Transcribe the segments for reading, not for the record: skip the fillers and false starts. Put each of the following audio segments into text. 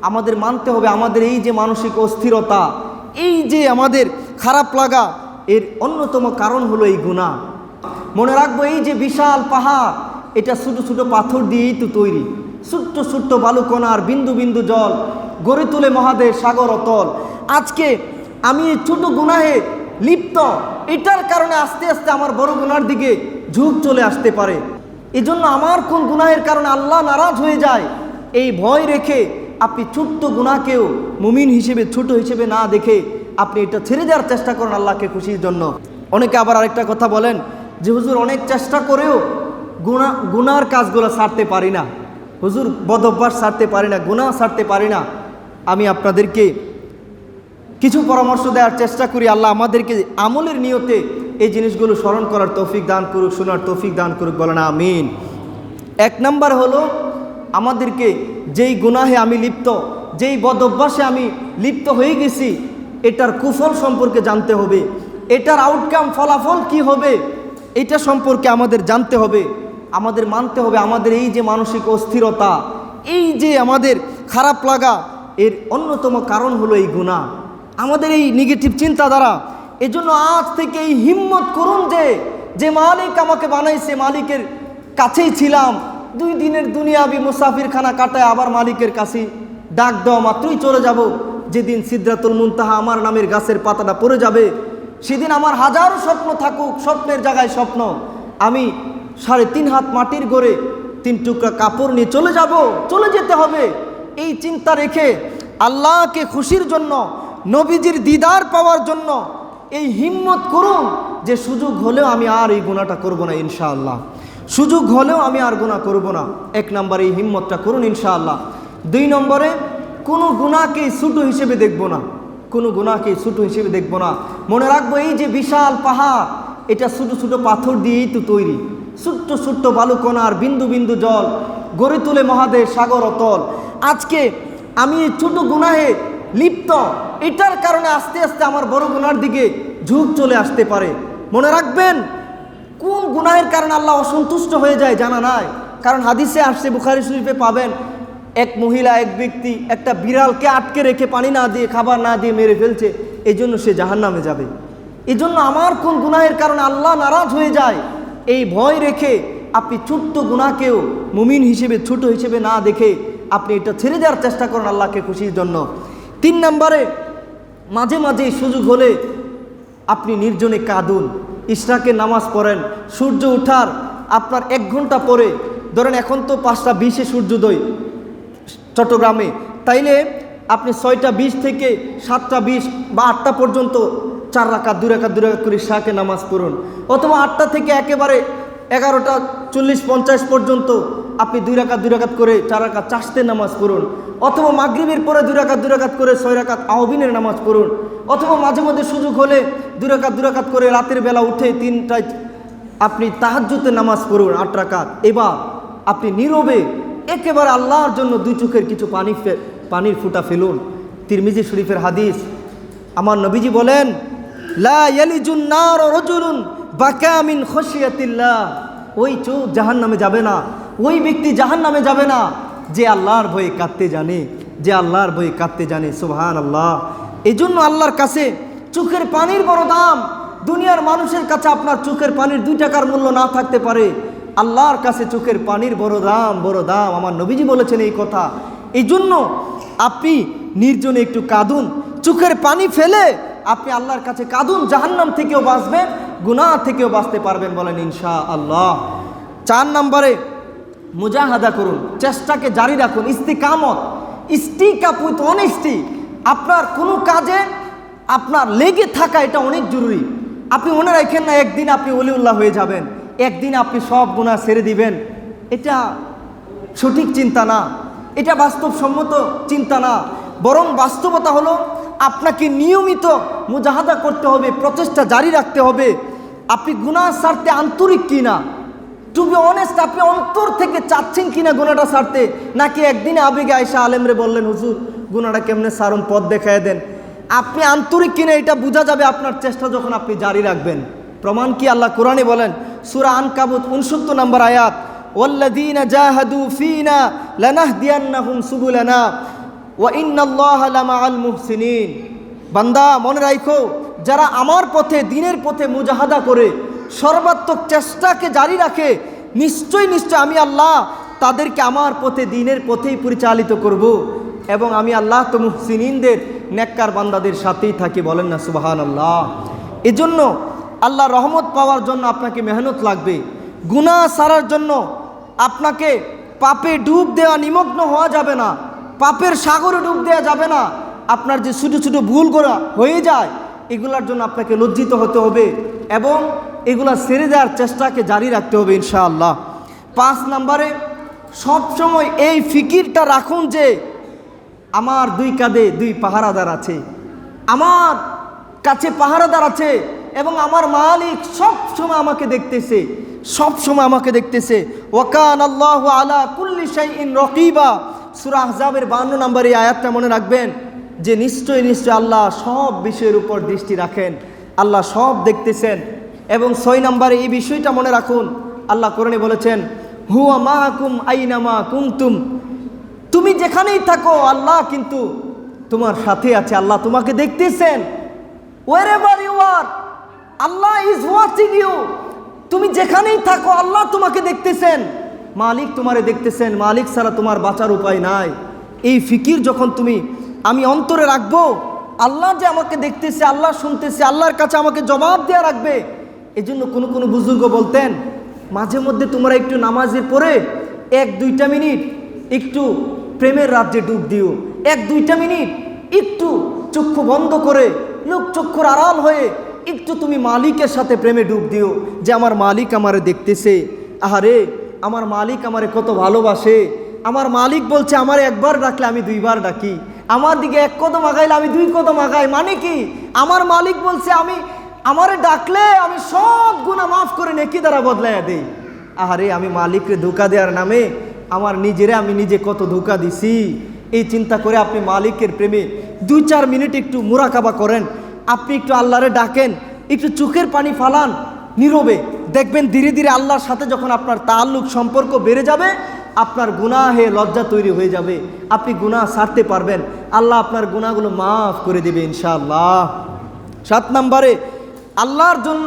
আমাদের মানতে হবে আমাদের এই যে মানসিক অস্থিরতা, এই যে আমাদের খারাপ লাগা, এর অন্যতম কারণ হলো এই গুনাহ। মনে রাখবো এই যে বিশাল পাহাড়, এটা ছোটো ছোটো পাথর দিয়েই তো তৈরি। ছোট্ট ছোট্ট বালুকণার বিন্দু বিন্দু জল গড়ে তোলে মহাদেশ সাগর অতল। আজকে আমি এই ছোটো গুনাহে লিপ্ত, এটার কারণে আস্তে আস্তে আমার বড় গুনার দিকে ঝুঁক চলে আসতে পারে। এজন্য আমার কোন গুনাহের কারণে আল্লাহ নারাজ হয়ে যায়, এই ভয় রেখে আপনি ছোট্ট গুনাহকেও মুমিন হিসেবে ছোট হিসেবে না দেখে আপনি এটা ছেড়ে দেওয়ার চেষ্টা করেন আল্লাহকে খুশির জন্য। অনেকে আবার আরেকটা কথা বলেন যে হুজুর অনেক চেষ্টা করেও গুনার কাজগুলো ছাড়তে পারি না, হুজুর বদ অভ্যাস ছাড়তে পারি না, গুনাহ ছাড়তে পারি না। আমি আপনাদেরকে কিছু পরামর্শ দেওয়ার চেষ্টা করি। আল্লাহ আমাদেরকে আমলের নিয়তে এই জিনিসগুলো স্মরণ করার তৌফিক দান করুক, শোনার তৌফিক দান করুক, বলেন আমিন। এক নাম্বার হলো আমাদেরকে যেই গুনাহে আমি লিপ্ত, যেই বদ অভ্যাসে আমি লিপ্ত হয়ে গেছি, এটার কুফল সম্পর্কে জানতে হবে, এটার আউটকাম ফলাফল কি হবে এটা সম্পর্কে আমাদের জানতে হবে, আমাদের মানতে হবে আমাদের এই যে মানসিক অস্থিরতা, এই যে আমাদের খারাপ লাগা, এর অন্যতম কারণ হলো এই গুনাহ, আমাদের এই নেগেটিভ চিন্তাধারা। এজন্য আজ থেকে এই হিম্মত করুন যে মালিক আমাকে বানাইছে, মালিকের কাছেই ছিলাম, 2 দিনের দুনিয়াবি মুসাফিরখানা কাটায় আবার মালিকের কাছে ডাক দেওয়া মাত্রই চলে যাব। যেদিন সিদরাতুল মুনতাহা আমার নামের গাছের পাতাটা পড়ে যাবে, সেদিন আমার হাজারো স্বপ্ন থাকুক, স্বপ্নের জায়গায় স্বপ্ন, আমি 3.5 হাত মাটির গড়ে 3 টুকরা কাপড় নিয়ে চলে যেতে হবে। এই চিন্তা রেখে আল্লাহকে খুশির জন্য, নবীজির দিদার পাওয়ার জন্য এই হিম্মত করুন যে সুযোগ হলেও আমি আর এই গুনাহটা করব না ইনশাআল্লাহ, সুযোগ হলেও আমি আর গুনাহ করব না। 1 নম্বরে এই হিম্মতটা করুন ইনশাআল্লাহ। 2 নম্বরে কোনো গুনাহকেই ছোট হিসেবে দেখব না, কোনো গুনাহকেই ছোট হিসেবে দেখব না। মনে রাখবো এই যে বিশাল পাহাড়, এটা ছোটো ছোটো পাথর দিয়েই তো তৈরি। ছোট্ট ছোট্ট বালুকণার বিন্দু বিন্দু জল গড়ে তোলে মহাদেশ সাগর অতল। আজকে আমি এই ছোটো গুনাহে লিপ্ত, এটার কারণে আস্তে আস্তে আমার বড় গুনার দিকে ঝুঁক চলে আসতে পারে। মনে রাখবেন কোন গুনাহের কারণে আল্লাহ অসন্তুষ্ট হয়ে যায় জানা নাই। কারণ হাদিসে আসছে, বুখারী শরীফে পাবেন, এক মহিলা, এক ব্যক্তি একটা বিড়ালকে আটকে রেখে পানি না দিয়ে, খাবার না দিয়ে মেরে ফেলছে, এই জন্য সে জাহান্নামে যাবে। এই জন্য আমার কোন গুনাহের কারণে আল্লাহ নারাজ হয়ে যায়, এই ভয় রেখে আপনি ছোট্ট গুনাহকেও মুমিন হিসেবে ছোট হিসেবে না দেখে আপনি এটা ছেড়ে দেওয়ার চেষ্টা করেন আল্লাহকে খুশির জন্য। 3 নম্বরে মাঝে মাঝে সুযোগ হলে আপনি নির্জনে কাঁদুন, ইশরাকের নামাজ পড়েন, সূর্য ওঠার আপনার 1 ঘন্টা পরে, ধরেন এখন তো 5টা 20-এ সূর্যোদয় চট্টগ্রামে, তাইলে আপনি 6টা 20 থেকে 7টা 20 বা 8টা পর্যন্ত 4 রাকাত 2 রাকাত করে ইশরাকের নামাজ পড়ুন। অথবা 8টা থেকে একেবারে 11টা 40-50 পর্যন্ত আপনি 2 রাকাত করে 4 রাকাত চাশতের নামাজ পড়ুন। অথবা মাগরিবের পরে 2 রাকাত করে 6 রাকাত আওবিনের নামাজ পড়ুন। অথবা মাঝে মধ্যে সুযোগ হলে 2 রাকাত করে রাতের বেলা উঠে 3টায় আপনি তাহাজ্জুদের নামাজ পড়ুন 8 রাকাত। এবার আপনি নীরবে একেবারে আল্লাহর জন্য 2 চোখের কিছু পানির ফুটা ফেলুন। তিরমিজি শরীফের হাদিস, আমার নবীজি বলেন, লা ইয়ালিজুন নার রাজুলুন বাকা মিন খশিয়াতিল্লাহ, ওই চোখ জাহান্নামে যাবে না, ওই ব্যক্তি জাহান্নামে যাবে না যে আল্লাহর ভয়ে কাঁদতে জানে, যে আল্লাহর ভয়ে কাঁদতে জানে। সুবহানাল্লাহ। এই জন্য আল্লাহর কাছে চোখের পানির বড় দাম। দুনিয়ার মানুষের কাছে আপনার চোখের পানির 2 টাকার মূল্য না থাকতে পারে, আল্লাহর কাছে চোখের পানির বড় দাম। আমার নবীজি বলেছেন এই কথা। এই জন্য আপনি নির্জনে একটু কাঁদুন, চোখের পানি ফেলে আপনি আল্লাহর কাছে কাঁদুন, জাহান্নাম থেকেও বাঁচবেন, গুনাহ থেকেও বাঁচতে পারবেন, বলেন ইনশাআল্লাহ। 4 নম্বরে মুজাহাদা করুন, চেষ্টাকে জারি রাখুন, ইস্তিকামত, স্টিক আপ উইথ অনেস্টি। আপনার কোনো কাজে আপনার লেগে থাকা এটা অনেক জরুরি। আপনি মনে রাখেন না একদিন আপনি ওলিউল্লাহ হয়ে যাবেন, একদিন আপনি সব গুনাহ ছেড়ে দিবেন, এটা সঠিক চিন্তা না, এটা বাস্তবসম্মত চিন্তা না। বরং বাস্তবতা হলো আপনাকে নিয়মিত মুজাহাদা করতে হবে, প্রচেষ্টা জারি রাখতে হবে। আপনি গুনাহ ছাড়তে আন্তরিক কিনা, টু বি অনেস্ট, আপনি অন্তর থেকে চাচ্ছেন কিনা গুনাহটা ছাড়তে, নাকি একদিনে আবেগে আয়েশা আলেমরে বললেন, হুজুর গুনাহটা কেমনে ছাড়ুন, পথ দেখায় দেন। আপনি আন্তরিক কিনা এটা বোঝা যাবে আপনার চেষ্টা যখন আপনি জারি রাখবেন। প্রমাণ কি? আল্লাহ কোরআনে বলেন, সূরা আনকাবুত 69 নম্বর আয়াত, ওয়াল্লাযীনা জাহাদু ফীনা লানাহদিয়ান্নাহুম সুবুলানা, ওয়া ইন্নাল্লাহা লামাআল মুহসিনিন। বান্দা মনে রাখো, যারা আমার পথে, দ্বীনের পথে মুজাহাদা করে সর্বাত্মক চেষ্টাকে জারি রাখে, নিশ্চয় নিশ্চয় আমি আল্লাহ তাদেরকে আমার পথে, দ্বীনের পথেই পরিচালিত করব। এবং আমি আল্লাহ তো মুহসিনিনদের, নেককার বান্দাদের সাথেই থাকি। বলেন না সুবহানাল্লাহ। এজন্য আল্লাহ রহমত পাওয়ার জন্য আপনাকে মেহনত লাগবে। গুনাহ ছাড়ার জন্য আপনাকে পাপে ডুব দেওয়া, নিমগ্ন হওয়া যাবে না, পাপের সাগরে ডুব দেওয়া যাবে না। আপনার যে ছোটো ছোটো ভুল করা হয়ে যায়, এগুলার জন্য আপনাকে লজ্জিত হতে হবে এবং এগুলা ছেড়ে দেওয়ার চেষ্টাকে জারি রাখতে হবে ইনশাআল্লাহ। 5 নম্বরে সবসময় এই ফিকিরটা রাখুন যে আমার 2 কাঁধে 2 পাহারাদার আছে, আমার কাছে পাহারাদার আছে এবং আমার মালিক সবসময় আমাকে দেখতেছে, সবসময় আমাকে দেখতেছে। ওয়াকান আল্লাহু আলা কুল্লি শাইইন রাকিবা। সূরা আহজাবের 52 নম্বর এই আয়াতটা মনে রাখবেন যে নিশ্চয় নিশ্চয় আল্লাহ সব বিষয়ের উপর দৃষ্টি রাখেন, আল্লাহ সব দেখতেছেন। এবং 6 নম্বরে এই বিষয়টা মনে রাখুন, আল্লাহ কোরআনে বলেছেন হুয়া মাআকুম আইনামা কুনতুম। তুমি যেখানেই থাকো আল্লাহ কিন্তু তোমার সাথে আছে, আল্লাহ তোমাকে দেখতেছেন। wherever you are, Allah is watching you. তুমি যেখানেই থাকো আল্লাহ তোমাকে দেখতেছেন, মালিক তোমারে দেখতেছেন, মালিক ছাড়া তোমার বাঁচার উপায় নাই। এই ফিকির যখন আমি অন্তরে রাখবো, আল্লাহ যে আমাকে দেখতেছে, আল্লাহ শুনতেছে, আল্লাহর কাছে আমাকে জবাব দেওয়া রাখবে। এই জন্য কোনো বুজুর্গ বলতেন, মাঝে মধ্যে তোমরা একটু নামাজের পরে 1-2টা মিনিট একটু প্রেমের রাজ্যে ডুব দিও। 1-2টা মিনিট একটু চক্ষু বন্ধ করে, লোক চক্ষুর আড়াল হয়ে একটু তুমি মালিকের সাথে প্রেমে ডুব দিও যে আমার মালিক আমারে দেখতেছে। আহারে, আমার মালিক আমারে কত ভালোবাসে। আমার মালিক বলছে আমারে একবার ডাকলে আমি 2 বার ডাকি, আমার দিকে 1 কদম আগাইলে আমি 2 কদম আগাই। মানে কি? আমার মালিক বলছে আমারে ডাকলে আমি সব গুনাহ মাফ করে নেকি দ্বারা বদলাইয়া দেই। আহারে, আমি মালিকরে ধোঁকা দেওয়ার নামে আমি নিজে কত ধোঁকা দিছি। এই চিন্তা করে আপনি মালিকের প্রেমে 2-4 মিনিট একটু মুরাকাবা করেন, আপনি একটু আল্লাহরে ডাকেন, একটু চোখের পানি ফালান নীরবে। দেখবেন ধীরে ধীরে আল্লাহর সাথে যখন আপনার তাআল্লুক, সম্পর্ক বেড়ে যাবে, আপনার গুনাহে লজ্জা তৈরি হয়ে যাবে, আপনি গুনাহ ছাড়তে পারবেন, আল্লাহ আপনার গুনাহগুলো মাফ করে দেবে ইনশাআল্লাহ। 7 নম্বরে আল্লাহর জন্য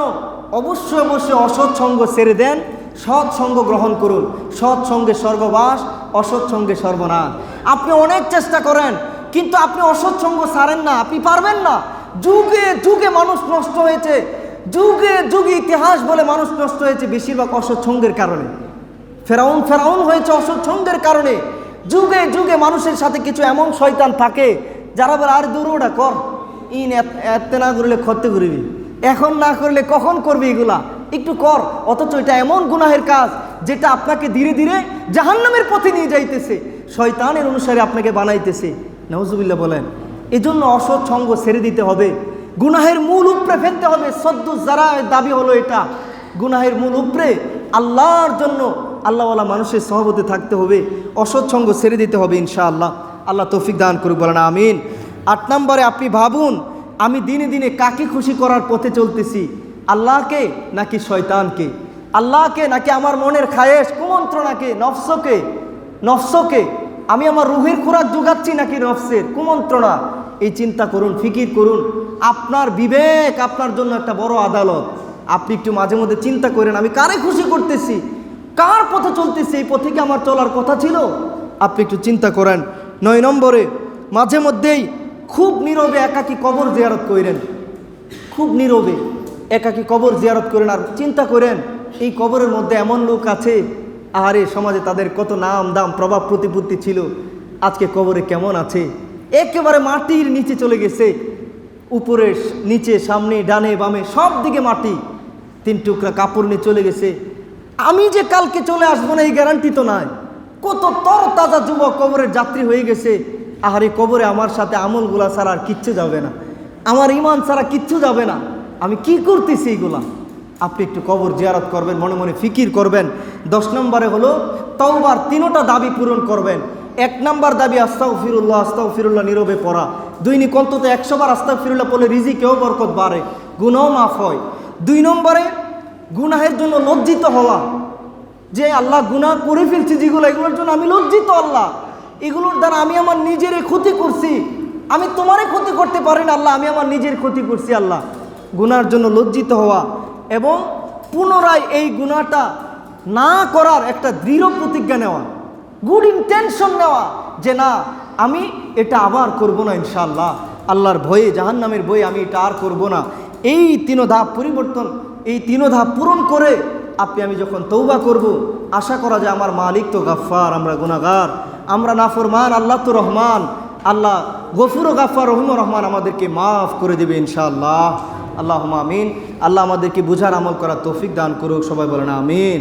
অবশ্যই অসৎ সঙ্গ ছেড়ে দেন, সৎ সঙ্গ গ্রহণ করুন। সৎ সঙ্গে স্বর্গবাস, অসৎ সঙ্গে সর্বনাশ। আপনি অনেক চেষ্টা করেন কিন্তু আপনি অসৎ সঙ্গ ছাড়েন না, আপনি পারবেন না। যুগে যুগে মানুষ নষ্ট হয়েছে, যুগে যুগে ইতিহাস বলে মানুষ নষ্ট হয়েছে বেশিরভাগ অসৎ সঙ্গের কারণে। ফেরাউন হয়েছে অসৎ সঙ্গের কারণে। যুগে যুগে মানুষের সাথে কিছু এমন শয়তান থাকে যারা বলে আর দূরটা কর, এতে না করলে খরতে করবি, এখন না করলে কখন করবি, এগুলা একটু কর। অথচ এটা এমন গুনাহের কাজ যেটা আপনাকে ধীরে ধীরে জাহান্নামের পথে নিয়ে যাইতেছে, শয়তানের অনুসারে আপনাকে বানাইতেছে। নাউজুবিল্লাহ বলেন। এজন্য অসৎ সঙ্গ ছেড়ে দিতে হবে, গুনাহের মূল উপরে ফেলতে হবে। সদ্দু যারা দাবি হলো এটা, গুনাহের মূল উপরে আল্লাহর জন্য আল্লাহওয়ালা মানুষের সহবতে থাকতে হবে, অসৎ সঙ্গ ছেড়ে দিতে হবে ইনশাআল্লাহ। আল্লাহ তৌফিক দান করুক, বলেন আমিন। 8 নম্বরে আপনি ভাবুন, আমি দিনে দিনে কাকে খুশি করার পথে চলতেছি, আল্লাহকে নাকি শয়তানকে? আল্লাহকে নাকি আমার মনের খায়েশ কুমন্ত্রণাকে, নফসকে? আমি আমার রুহের খোরাক যোগাচ্ছি নাকি নফসের কুমন্ত্রণা? এই চিন্তা করুন, ফিকির করুন। আপনার বিবেক আপনার জন্য একটা বড় আদালত। আপনি একটু মাঝে মধ্যে চিন্তা করেন, আমি কারে খুশি করতেছি, কার পথে চলতেছি, এই পথে কি আমার চলার কথা ছিল? আপনি একটু চিন্তা করেন। 9 নম্বরে মাঝে মধ্যেই খুব নীরবে একাকী কবর জিয়ারত করেন, খুব নীরবে একাকী কবর জিয়ারত করেন আর চিন্তা করেন এই কবরের মধ্যে এমন লোক আছে, আহারে সমাজে তাদের কত নাম দাম প্রভাব প্রতিপত্তি ছিল, আজকে কবরে কেমন আছে, একেবারে মাটির নিচে চলে গেছে, উপরে নিচে সামনে ডানে বামে সব দিকে মাটি, 3 টুকরা কাপড় নিয়ে চলে গেছে। আমি যে কালকে চলে আসবো না এই গ্যারান্টি তো নাই। কত তর তাজা যুবক কবরের যাত্রী হয়ে গেছে। আহারে, কবরে আমার সাথে আমলগুলা ছাড়া আর কিচ্ছু যাবে না, আমার ইমান ছাড়া কিচ্ছু যাবে না, আমি কি করতেছি এইগুলা? আপনি একটু কবর জিয়ারত করবেন, মনে মনে ফিকির করবেন। 10 নম্বরে হলো তওবার 3টা দাবি পূরণ করবেন। 1 নম্বর দাবি আস্তাগফিরুল্লাহ নীরবে পড়া। দৈনিক অন্তত 100 বার আস্তাগফিরুল্লাহ পড়লে রিজিকেও বরকত বাড়ে, গুনাহ মাফ হয়। 2 নম্বরে গুনাহের জন্য লজ্জিত হওয়া, যে আল্লাহ গুনাহ করে ফেলছি যেগুলো, এগুলোর জন্য আমি লজ্জিত। আল্লাহ এগুলোর দ্বারা আমি আমার নিজেরই ক্ষতি করছি, আমি তোমারই ক্ষতি করতে পারি না আল্লাহ, আমি আমার নিজের ক্ষতি করছি আল্লাহ। গুনার জন্য লজ্জিত হওয়া এবং পুনরায় এই গুনাহটা না করার একটা দৃঢ় প্রতিজ্ঞা নেওয়া, গুড ইন্টেনশন নেওয়া যে না আমি এটা আবার করব না ইনশাআল্লাহ, আল্লাহর ভয়ে, জাহান্নামের ভয়ে আমি এটা আর করব না। এই 3 ধাপ পরিবর্তন, এই 3 ধাপ পূরণ করে আমি যখন তৌবা করব, আশা করা যায় আমার মালিক তো গাফফার, আমরা গুনাহগার, আমরা নাফরমান, আল্লাহ তো রহমান, আল্লাহ গফুর ও গাফফার রহিম রহমান, আমাদেরকে মাফ করে দেবে ইনশাআল্লাহ। আল্লাহুম্মা আমিন। আল্লাহ আমাদেরকে বুঝার আমল করার তৌফিক দান করুক, সবাই বলেন আমিন।